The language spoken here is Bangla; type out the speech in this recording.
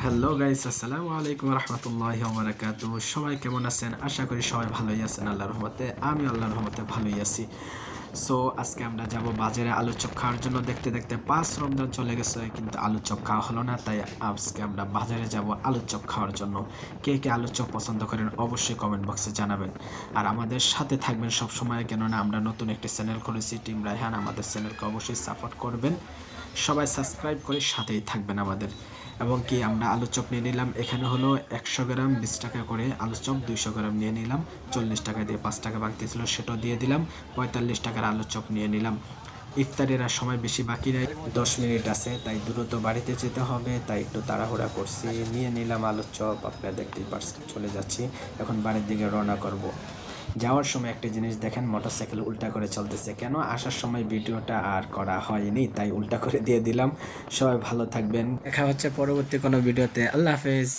হ্যালো গাইস, আসসালামু আলাইকুম রহমতুল্লাহি ওয়া বারাকাতুহু। সবাই কেমন আছেন? আশা করি সবাই ভালোই আছেন আল্লাহর রহমতে। আমি আল্লাহর রহমতে ভালোই আছি। সো আজকে আমরা যাব বাজারে আলুর চপ খাওয়ার জন্য। দেখতে দেখতে ৫ রমজান চলে গেছে, কিন্তু আলুর চপ খাওয়া হলো না। তাই আজকে আমরা বাজারে যাব আলুর চপ খাওয়ার জন্য। কে কে আলুর চপ পছন্দ করেন অবশ্যই কমেন্ট বক্সে জানাবেন। আর আমাদের সাথে থাকবেন সব সময়, কেননা আমরা নতুন একটি চ্যানেল খুলেছি টিম রায়হান। আমাদের চ্যানেলকে অবশ্যই সাপোর্ট করবেন। সবাই সাবস্ক্রাইব করে সাথেই থাকবেন আমাদের। এবং কি আমরা আলুর চপ নিয়ে নিলাম, এখানে হলো ১০০ গ্রাম ২০ টাকা করে আলুর চপ। ২০০ গ্রাম নিয়ে নিলাম, ৪০ টাকা দিয়ে ৫ টাকা বাড়তি ছিল সেটাও দিয়ে দিলাম। ৪৫ টাকার আলুর চপ নিয়ে নিলাম। ইফতারের আর সময় বেশি বাকি নাই, ১০ মিনিট আছে, তাই দ্রুত বাড়িতে যেতে হবে, তাই একটু তাড়াহুড়া করছি। নিয়ে নিলাম আলুর চপ, আপনারা দেখতেই পারছেন। চলে যাচ্ছি এখন বাড়ির দিকে রওনা করব। যাওয়ার সময় একটা জিনিস দেখেন, মোটরসাইকেল উল্টা করে চলতেছে কেন? আসার সময় ভিডিওটা আর করা হয়নি, তাই উল্টা করে দিয়ে দিলাম। সবাই ভালো থাকবেন, দেখা হচ্ছে পরবর্তী কোনো ভিডিওতে। আল্লাহ হাফেজ।